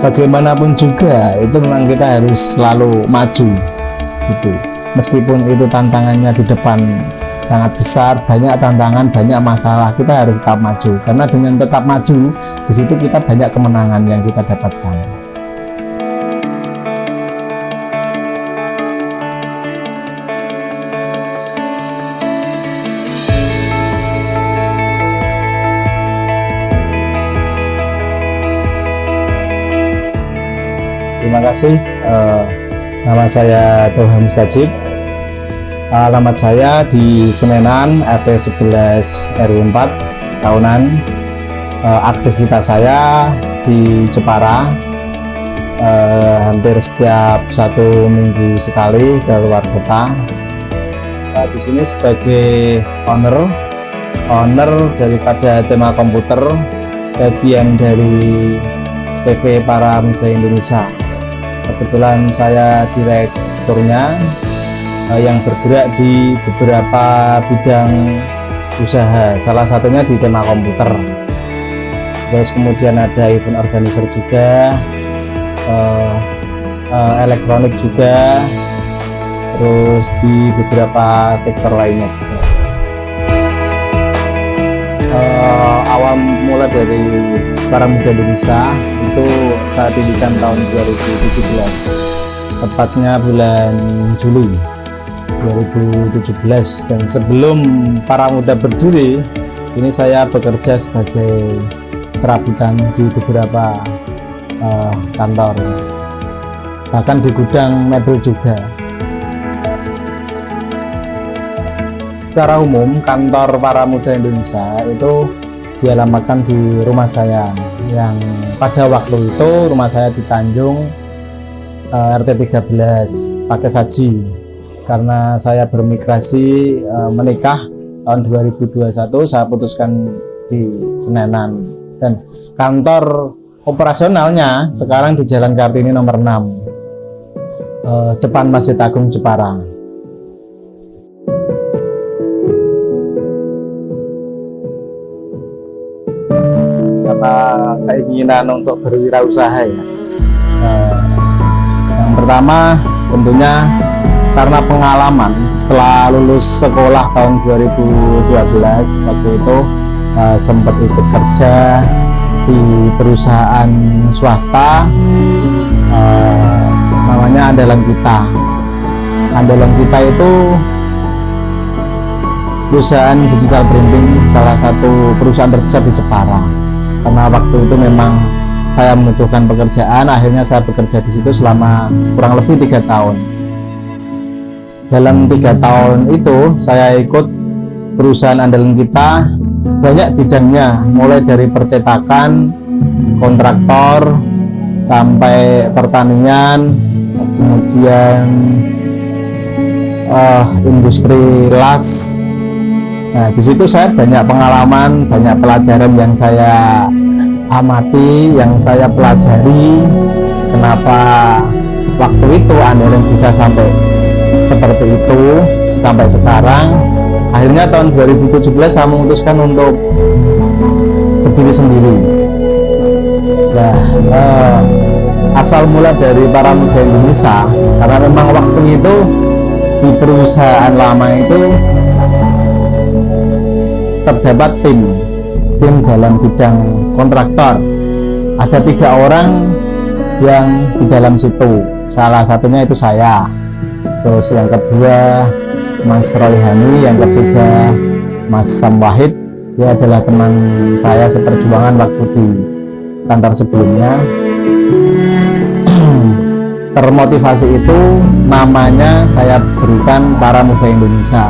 bagaimanapun juga itu memang kita harus selalu maju gitu. Meskipun itu tantangannya di depan sangat besar, banyak tantangan, banyak masalah, kita harus tetap maju, karena dengan tetap maju di situ kita banyak kemenangan yang kita dapatkan. Terima kasih. Nama saya Tauha Mustajib. Alamat saya di Senenan, RT 11 RW 4 tahunan. Aktivitas saya di Jepara. Hampir setiap 1 minggu sekali ke luar kota. Di sini sebagai owner daripada Tema Komputer, bagian dari CV Para Muda Indonesia. Kebetulan saya direkturnya yang bergerak di beberapa bidang usaha, salah satunya di Tema Komputer. Terus kemudian ada event organizer juga, elektronik juga, terus di beberapa sektor lainnya juga. Awal mula dari Para Muda Indonesia itu saya dirikan tahun 2017, tepatnya bulan Juli 2017. Dan sebelum Para Muda berdiri, ini saya bekerja sebagai serabutan di beberapa kantor, bahkan di gudang mebel juga. Secara umum kantor Para Muda Indonesia itu dialamatkan di rumah saya, yang pada waktu itu rumah saya di Tanjung, RT 13 Pakai Saji. Karena saya bermigrasi menikah tahun 2021, saya putuskan di Senenan, dan kantor operasionalnya sekarang di Jalan Kartini nomor 6, depan Masjid Agung Jepara. Karena keinginan untuk berwirausaha ya. Yang pertama tentunya karena pengalaman setelah lulus sekolah tahun 2012, waktu itu sempat ikut kerja di perusahaan swasta, namanya Andalan Kita. Andalan Kita itu perusahaan digital printing, salah satu perusahaan terbesar di Jepara. Karena waktu itu memang saya membutuhkan pekerjaan, akhirnya saya bekerja di situ selama kurang lebih 3 tahun. Dalam 3 tahun itu saya ikut perusahaan Andalan Kita, banyak bidangnya, mulai dari percetakan, kontraktor, sampai pertanian, kemudian industri las. Nah, di situ saya banyak pengalaman, banyak pelajaran yang saya amati, yang saya pelajari. Kenapa waktu itu Andalan bisa sampai seperti itu, sampai sekarang. Akhirnya tahun 2017 saya memutuskan untuk berdiri sendiri. Nah, asal mula dari Para Muda Indonesia, karena memang waktu itu di perusahaan lama itu terdapat tim dalam bidang kontraktor. Ada 3 orang yang di dalam situ, salah satunya itu saya, terus yang kedua Mas Royhani, yang ketiga Mas Sam Wahid. Dia adalah teman saya seperjuangan waktu di kantor sebelumnya. Termotivasi itu namanya saya berikan Para Muda Indonesia,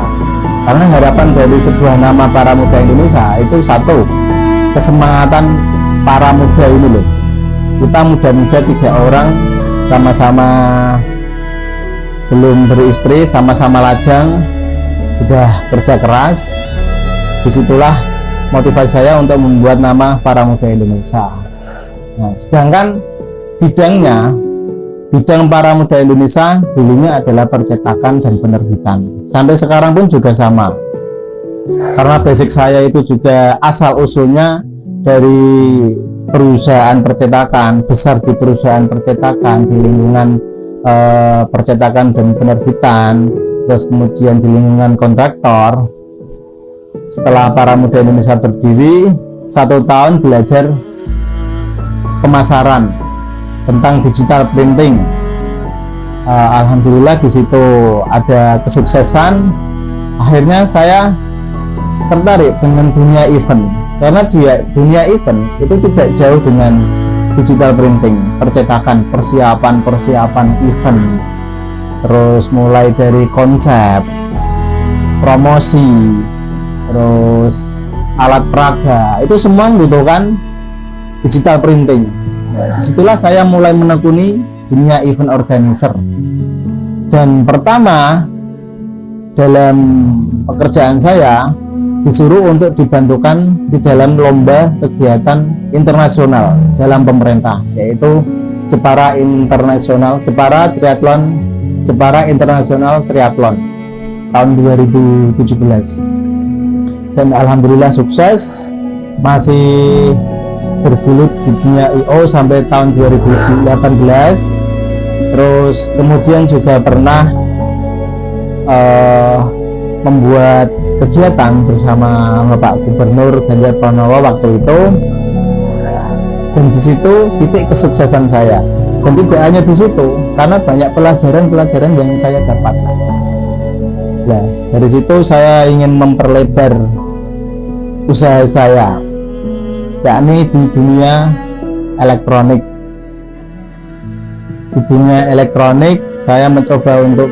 karena harapan dari sebuah nama Para Muda Indonesia itu satu, kesemangatan para muda ini loh. Kita muda-muda 3 orang, sama-sama belum beristri, sama-sama lajang, sudah kerja keras. Disitulah motivasi saya untuk membuat nama Para Muda Indonesia. Nah, sedangkan bidang Para Muda Indonesia dulunya adalah percetakan dan penerbitan. Sampai sekarang pun juga sama. Karena basic saya itu juga asal usulnya dari perusahaan percetakan besar, di perusahaan percetakan di lingkungan percetakan dan penerbitan, terus kemudian di lingkungan kontraktor. Setelah Para Muda Indonesia berdiri, 1 tahun belajar pemasaran tentang digital printing. Alhamdulillah di situ ada kesuksesan. Akhirnya saya tertarik dengan dunia event, karena dunia event itu tidak jauh dengan digital printing, percetakan, persiapan event, terus mulai dari konsep, promosi, terus alat peraga, itu semua membutuhkan digital printing. Nah, disitulah saya mulai menekuni dunia event organizer. Dan pertama dalam pekerjaan saya disuruh untuk dibantukan di dalam lomba kegiatan internasional dalam pemerintah, yaitu Jepara International Triathlon tahun 2017. Dan alhamdulillah sukses, masih bergulut di dunia IO sampai tahun 2018. Terus kemudian juga pernah membuat kegiatan bersama Bapak Gubernur Ganjar Pranowo waktu itu, dan di situ titik kesuksesan saya. Dan tidak hanya di situ, karena banyak pelajaran yang saya dapat. Nah, dari situ saya ingin memperlebar usaha saya, yakni di dunia elektronik. Di dunia elektronik saya mencoba untuk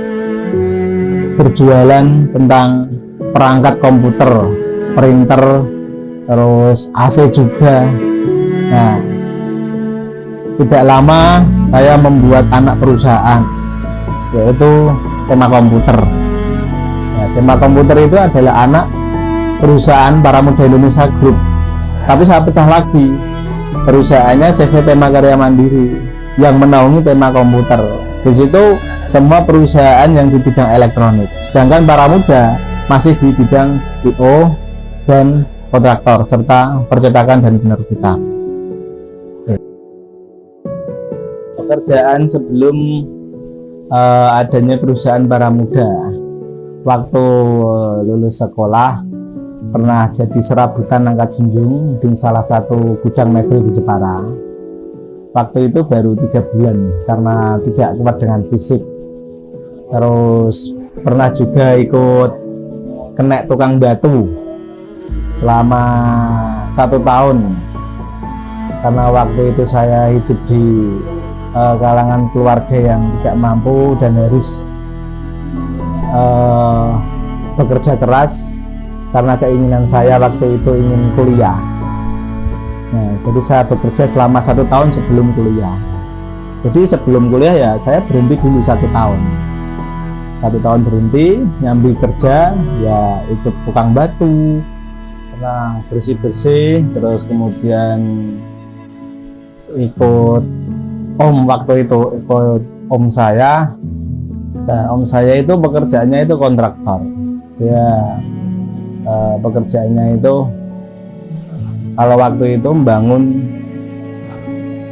berjualan tentang perangkat komputer, printer, terus AC juga. Nah, tidak lama saya membuat anak perusahaan, yaitu Tema Komputer. Nah, Tema Komputer itu adalah anak perusahaan Para Muda Indonesia Group, tapi saya pecah lagi. Perusahaannya CV Tema Karya Mandiri yang menaungi Tema Komputer. Di situ semua perusahaan yang di bidang elektronik, sedangkan Para Muda masih di bidang IO dan kontraktor serta percetakan dan penerbitan. Pekerjaan sebelum adanya perusahaan Para Muda, waktu lulus sekolah pernah jadi serabutan angkat junjung di salah satu gudang mebel di Jepara. Waktu itu baru 3 bulan karena tidak kuat dengan fisik. Terus pernah juga ikut kena tukang batu selama 1 tahun, karena waktu itu saya hidup di kalangan keluarga yang tidak mampu dan harus bekerja keras karena keinginan saya waktu itu ingin kuliah. Nah, jadi saya bekerja selama 1 tahun sebelum kuliah. Jadi sebelum kuliah ya saya berhenti dulu 1 tahun. 1 tahun berhenti, nyambi kerja, ya ikut tukang batu, pernah bersih-bersih, terus kemudian ikut waktu itu ikut om saya. Nah, om saya itu pekerjaannya itu kontraktor. Ya, pekerjaannya itu kalau waktu itu membangun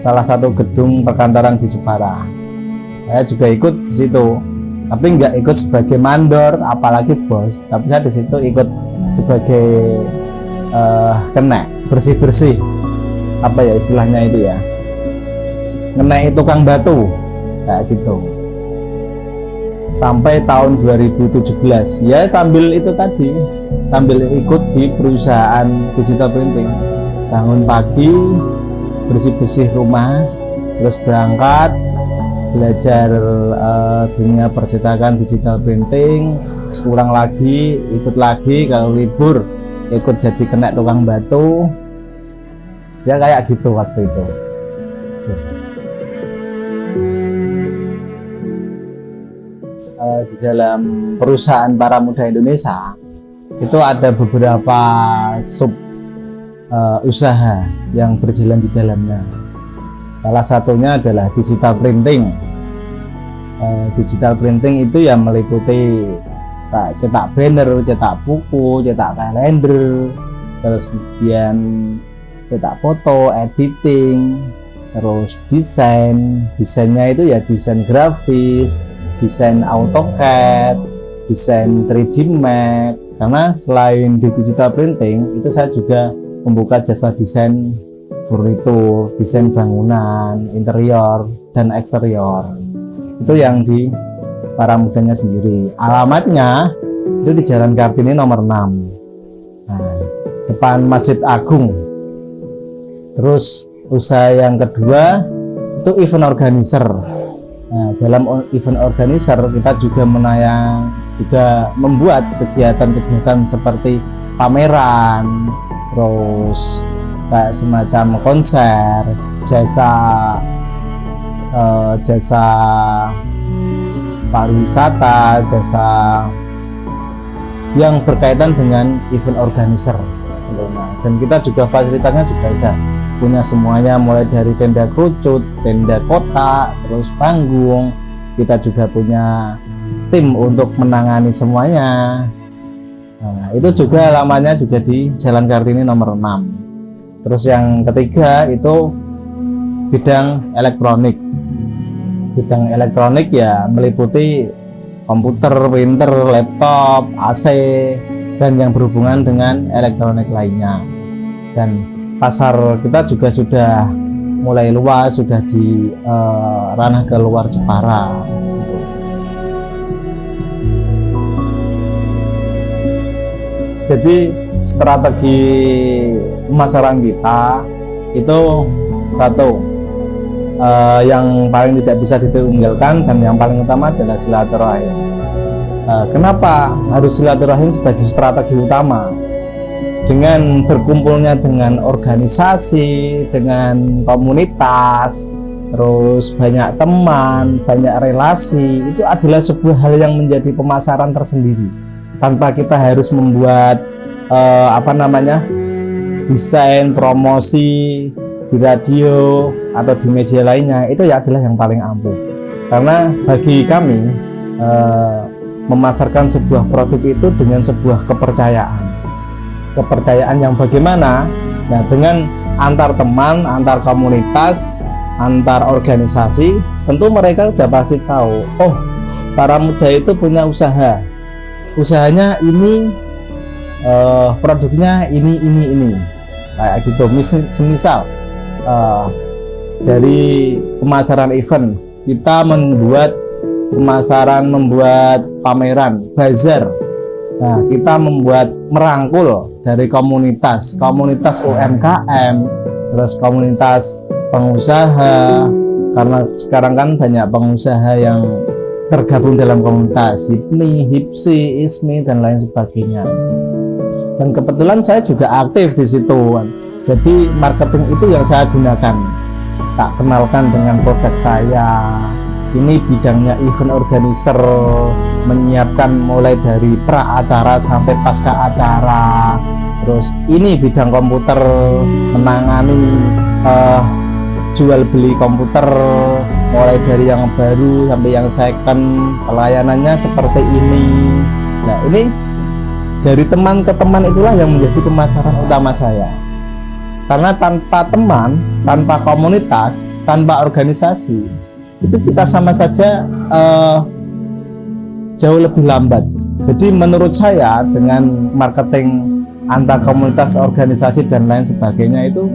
salah satu gedung perkantoran di Jepara. Saya juga ikut di situ, tapi nggak ikut sebagai mandor, apalagi bos. Tapi saya di situ ikut sebagai kena bersih-bersih, apa ya istilahnya itu ya, kena tukang batu, kayak gitu. Sampai tahun 2017, ya sambil itu tadi, sambil ikut di perusahaan digital printing. Bangun pagi, bersih-bersih rumah, terus berangkat belajar dunia percetakan digital printing, terus pulang lagi, ikut lagi, kalau libur ikut jadi kena tukang batu, ya kayak gitu waktu itu. Di dalam perusahaan Para Muda Indonesia itu ada beberapa sub usaha yang berjalan di dalamnya. Salah satunya adalah digital printing. Digital printing itu yang meliputi cetak banner, cetak buku, cetak kalender, terus kemudian cetak foto, editing, terus desainnya itu ya desain grafis, desain AutoCAD, desain 3D Max. Karena selain di digital printing itu saya juga membuka jasa desain furnitur, desain bangunan, interior dan eksterior. Itu yang di Para Mudanya sendiri. Alamatnya itu di Jalan Kartini nomor 6, depan Masjid Agung. Terus usaha yang kedua itu event organizer. Dalam event organizer kita juga membuat kegiatan-kegiatan seperti pameran, terus kayak semacam konser, jasa pariwisata, jasa yang berkaitan dengan event organizer. Dan kita juga fasilitasnya juga udah punya semuanya, mulai dari tenda kerucut, tenda kotak, terus panggung. Kita juga punya tim untuk menangani semuanya. Itu juga alamatnya juga di Jalan Kartini nomor 6. Terus yang ketiga itu bidang elektronik. Bidang elektronik ya meliputi komputer, printer, laptop, AC, dan yang berhubungan dengan elektronik lainnya. Dan pasar kita juga sudah mulai luas, sudah di ranah ke luar Jepara. Jadi strategi pemasaran kita itu satu, yang paling tidak bisa ditinggalkan dan yang paling utama adalah silaturahim. Kenapa harus silaturahim sebagai strategi utama? Dengan berkumpulnya dengan organisasi, dengan komunitas, terus banyak teman, banyak relasi, itu adalah sebuah hal yang menjadi pemasaran tersendiri. Tanpa kita harus membuat desain promosi di radio atau di media lainnya, itu ya adalah yang paling ampuh. Karena bagi kami memasarkan sebuah produk itu dengan sebuah kepercayaan yang bagaimana. Nah, dengan antar teman, antar komunitas, antar organisasi, tentu mereka sudah pasti tahu, oh, Para Muda itu punya usaha, usahanya ini, produknya ini, kayak gitu. Semisal dari pemasaran event, kita membuat pameran, bazar. Nah, kita merangkul dari komunitas UMKM, terus komunitas pengusaha, karena sekarang kan banyak pengusaha yang tergabung dalam komunitas HIPMI, HIPSI, ISMI, dan lain sebagainya. Dan kebetulan saya juga aktif di situ. Jadi marketing itu yang saya gunakan. Tak kenalkan dengan produk saya. Ini bidangnya event organizer, menyiapkan mulai dari pra acara sampai pasca acara. Terus ini bidang komputer, menangani jual beli komputer, mulai dari yang baru sampai yang second, pelayanannya seperti ini. Nah, ini dari teman ke teman itulah yang menjadi pemasaran utama saya. Karena tanpa teman, tanpa komunitas, tanpa organisasi, itu kita sama saja jauh lebih lambat. Jadi menurut saya dengan marketing antar komunitas, organisasi, dan lain sebagainya itu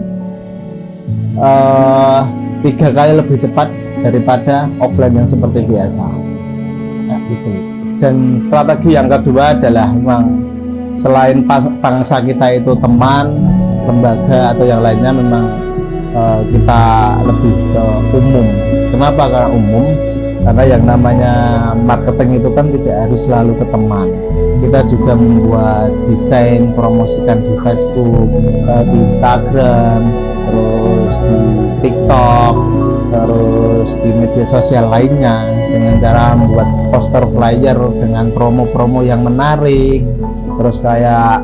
3 kali lebih cepat daripada offline yang seperti biasa. Nah, gitu. Dan strategi yang kedua adalah memang selain bangsa kita itu teman, lembaga atau yang lainnya, memang kita lebih ke umum. Kenapa? Karena umum, karena yang namanya marketing itu kan tidak harus selalu ke teman. Kita juga membuat desain, promosikan di Facebook, di Instagram, terus di TikTok, terus di media sosial lainnya, dengan cara membuat poster flyer dengan promo-promo yang menarik. Terus kayak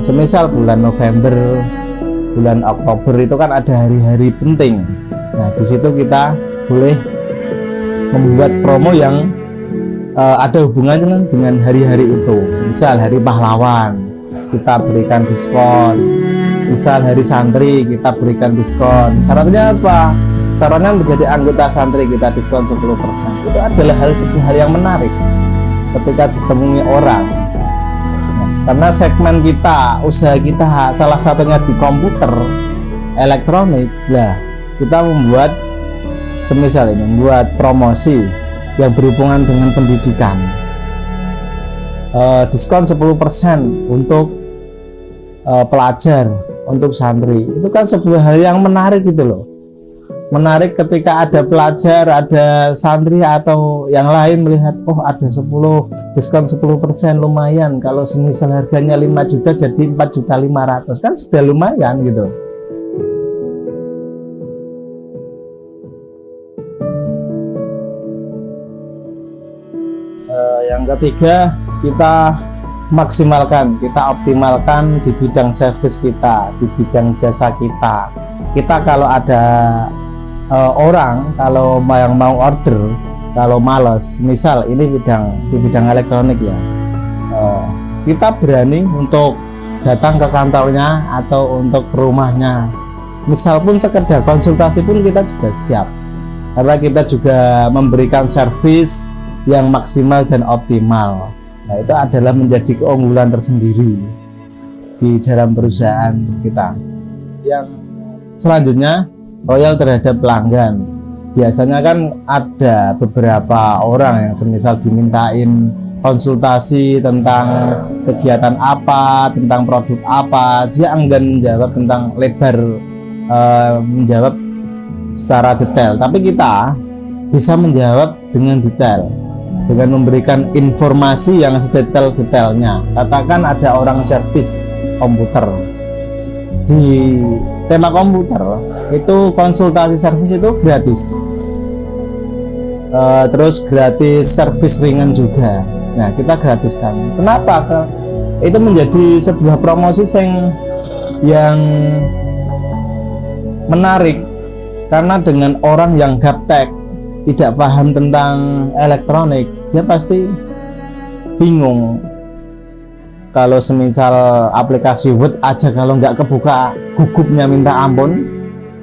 semisal bulan November, bulan Oktober itu kan ada hari-hari penting. Nah, di situ kita boleh membuat promo yang ada hubungannya dengan hari-hari itu. Misal Hari Pahlawan, kita berikan diskon Misal hari santri kita berikan diskon. Syaratnya apa? Syaratnya menjadi anggota santri kita diskon 10%. Itu adalah sebuah hal yang menarik ketika ditemui orang. Karena segmen kita, usaha kita salah satunya di komputer elektronik. Nah, kita membuat semisal ini, membuat promosi yang berhubungan dengan pendidikan. Diskon 10% untuk pelajar, untuk santri. Itu kan sebuah hal yang menarik gitu loh. Menarik ketika ada pelajar, ada santri atau yang lain melihat, oh ada diskon 10%, lumayan. Kalau semisal harganya 5 juta jadi 4.500.000, kan sudah lumayan gitu. Yang ketiga, kita maksimalkan, kita optimalkan di bidang servis kita, di bidang jasa kita. Kita kalau ada orang kalau yang mau order, kalau males, misal ini di bidang elektronik ya, kita berani untuk datang ke kantornya atau untuk ke rumahnya. Misal pun sekedar konsultasi pun kita juga siap, karena kita juga memberikan servis yang maksimal dan optimal. Nah, itu adalah menjadi keunggulan tersendiri di dalam perusahaan kita. Yang selanjutnya, loyal terhadap pelanggan. Biasanya kan ada beberapa orang yang semisal dimintain konsultasi tentang kegiatan apa, tentang produk apa, dia enggan menjawab tentang lebar, menjawab secara detail. Tapi kita bisa menjawab dengan detail, dengan memberikan informasi yang sedetail-detailnya. Katakan ada orang servis komputer, di tema komputer itu konsultasi servis itu gratis, terus gratis servis ringan juga. Nah, kita gratiskan. Kenapa? Itu menjadi sebuah promosi yang menarik, karena dengan orang yang gaptek, tidak paham tentang elektronik, dia pasti bingung. Kalau semisal aplikasi Word aja kalau nggak kebuka, gugupnya minta ampun.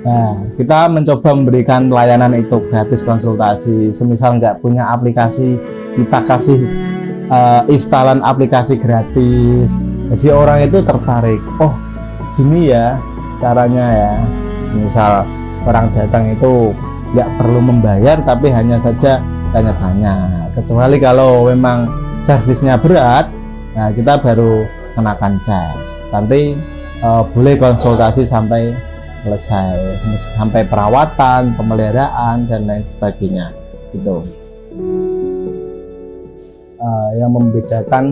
Nah, kita mencoba memberikan layanan itu gratis konsultasi. Semisal nggak punya aplikasi, kita kasih instalan aplikasi gratis. Jadi orang itu tertarik. Oh, gini ya caranya ya. Semisal orang datang itu nggak perlu membayar, tapi hanya saja tanya-tanya. Kecuali kalau memang servisnya berat, nah kita baru kenakan charge. Tapi boleh konsultasi sampai selesai, sampai perawatan, pemeliharaan dan lain sebagainya. Gitu. Yang membedakan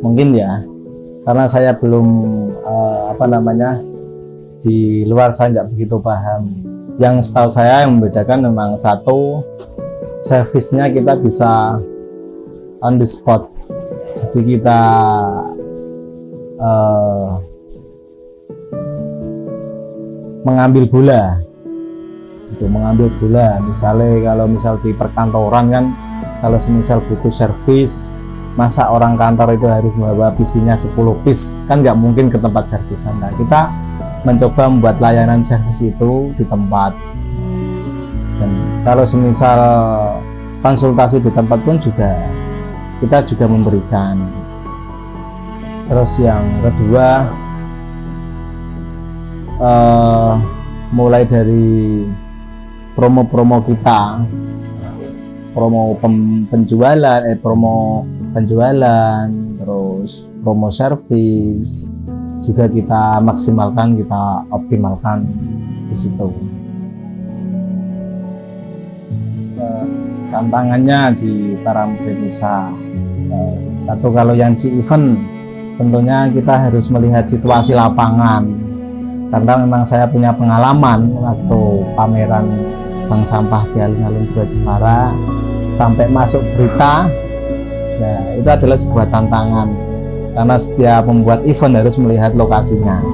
mungkin ya, karena saya belum di luar saya nggak begitu paham. Yang setahu saya yang membedakan memang satu, servisnya kita bisa on the spot. Jadi kita mengambil bola, misalnya kalau misal di perkantoran kan, kalau semisal butuh servis, masa orang kantor itu harus membawa PC-nya 10 piece, kan nggak mungkin ke tempat servisan. Nah, kita mencoba membuat layanan servis itu di tempat. Dan kalau semisal konsultasi di tempat pun juga kita juga memberikan. Terus yang kedua, mulai dari promo-promo kita, promo penjualan, terus promo servis juga kita maksimalkan, kita optimalkan di situ. Tantangannya di Paramedenisa, satu, kalau yang di event tentunya kita harus melihat situasi lapangan, karena memang saya punya pengalaman waktu pameran bank sampah di alun-alun Gua Jepara sampai masuk berita. Nah, itu adalah sebuah tantangan, karena setiap membuat event harus melihat lokasinya.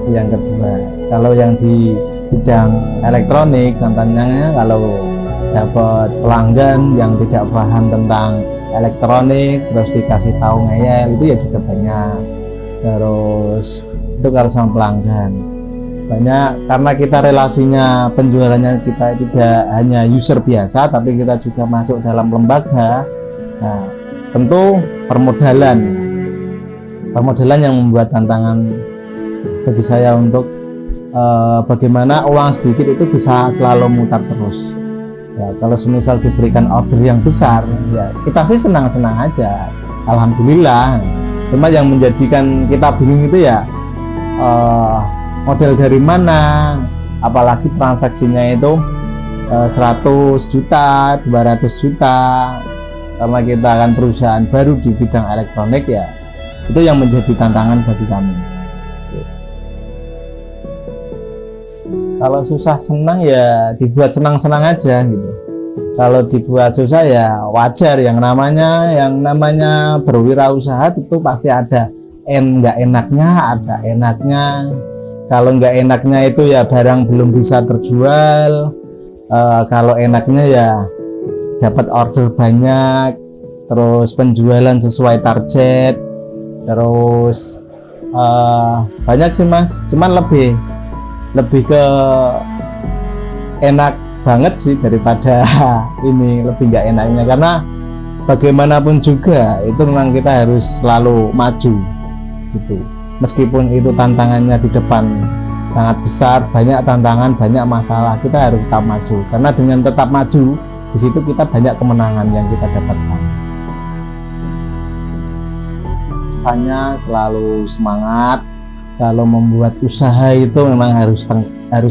Yang kedua, kalau yang di bidang elektronik, tantangannya kalau dapat pelanggan yang tidak paham tentang elektronik terus dikasih tahu ngeyel, itu ya juga banyak. Terus itu kalau sama pelanggan. Banyak karena kita relasinya penjualannya kita tidak hanya user biasa, tapi kita juga masuk dalam lembaga. Nah, tentu permodalan yang membuat tantangan bagi saya untuk bagaimana uang sedikit itu bisa selalu mutar terus. Ya, kalau semisal diberikan order yang besar, ya kita sih senang-senang aja, alhamdulillah. Cuma yang menjadikan kita bingung itu ya model dari mana, apalagi transaksinya itu 100 juta, 200 juta, karena kita kan perusahaan baru di bidang elektronik ya, itu yang menjadi tantangan bagi kami. Kalau susah senang ya dibuat senang-senang aja gitu. Kalau dibuat susah ya wajar, yang namanya berwirausaha itu pasti ada nggak enaknya, ada enaknya. Kalau nggak enaknya itu ya barang belum bisa terjual. Kalau enaknya ya dapat order banyak, terus penjualan sesuai target, terus banyak sih Mas. Cuman lebih ke enak banget sih daripada ini, lebih nggak enaknya, karena bagaimanapun juga itu memang kita harus selalu maju gitu. Meskipun itu tantangannya di depan sangat besar, banyak tantangan, banyak masalah, kita harus tetap maju, karena dengan tetap maju di situ kita banyak kemenangan yang kita dapatkan. Saya selalu semangat. Kalau membuat usaha itu memang harus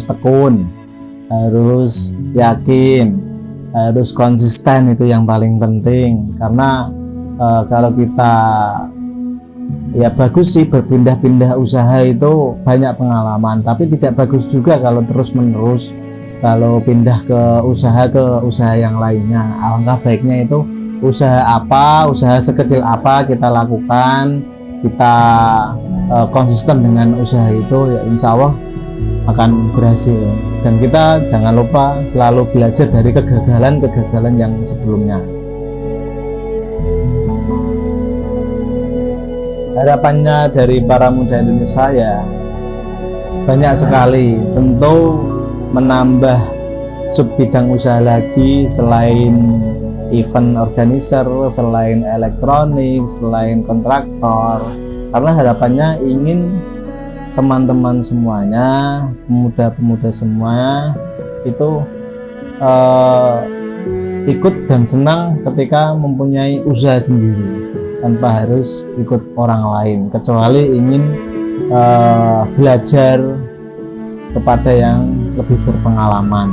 tekun, harus yakin, harus konsisten, itu yang paling penting. Karena kalau kita ya bagus sih berpindah-pindah usaha itu banyak pengalaman, tapi tidak bagus juga kalau terus-menerus kalau pindah ke usaha yang lainnya. Alangkah baiknya itu usaha sekecil apa kita lakukan, kita konsisten dengan usaha itu, ya insya Allah akan berhasil. Dan kita jangan lupa selalu belajar dari kegagalan yang sebelumnya. Harapannya dari para muda Indonesia ya banyak sekali, tentu menambah sub bidang usaha lagi selain event organizer, selain elektronik, selain kontraktor, karena harapannya ingin teman-teman semuanya, pemuda-pemuda semua itu ikut dan senang ketika mempunyai usaha sendiri tanpa harus ikut orang lain, kecuali ingin belajar kepada yang lebih berpengalaman.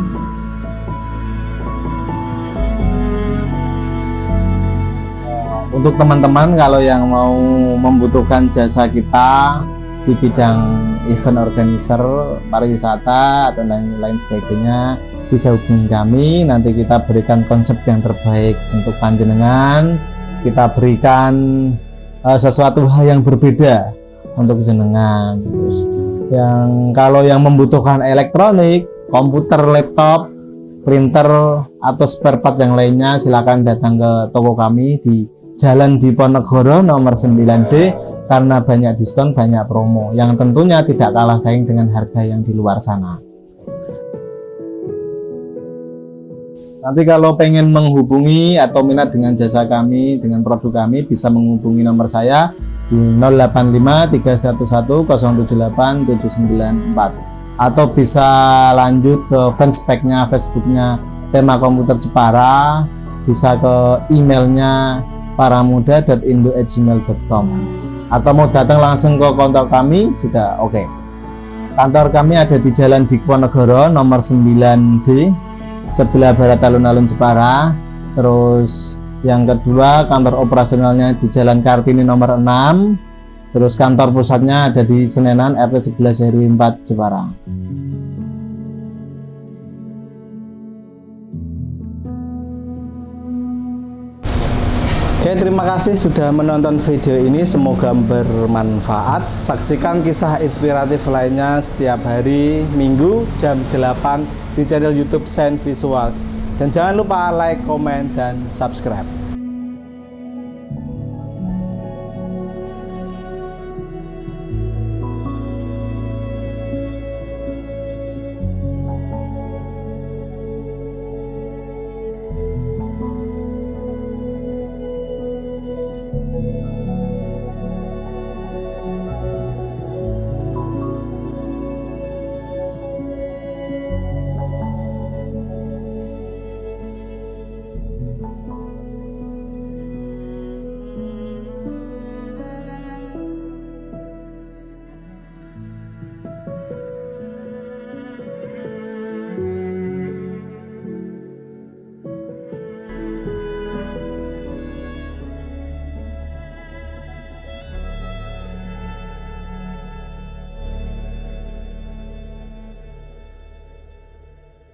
Untuk teman-teman kalau yang mau membutuhkan jasa kita di bidang event organizer, pariwisata atau lain sebagainya, bisa hubungi kami. Nanti kita berikan konsep yang terbaik untuk panjenengan. Kita berikan sesuatu hal yang berbeda untuk jenengan. Terus kalau yang membutuhkan elektronik, komputer, laptop, printer atau spare part yang lainnya, silakan datang ke toko kami di Jalan Diponegoro nomor 9D, karena banyak diskon, banyak promo yang tentunya tidak kalah saing dengan harga yang di luar sana. Nanti kalau pengen menghubungi atau minat dengan jasa kami, dengan produk kami, bisa menghubungi nomor saya di 085 311 078 794, atau bisa lanjut ke fanspage-nya, Facebooknya Tema Komputer Jepara, bisa ke emailnya paramuda.indo@gmail.com, atau mau datang langsung ke kantor kami juga oke. Kantor kami ada di Jalan Diponegoro nomor 9D, sebelah barat alun-alun Jepara. Terus yang kedua, kantor operasionalnya di Jalan Kartini nomor 6. Terus kantor pusatnya ada di Senenan RT 11 RW 4 Jepara. Oke, terima kasih sudah menonton video ini, semoga bermanfaat. Saksikan kisah inspiratif lainnya setiap hari Minggu jam 8 di channel YouTube Sen Visuals. Dan jangan lupa like, komen, dan subscribe.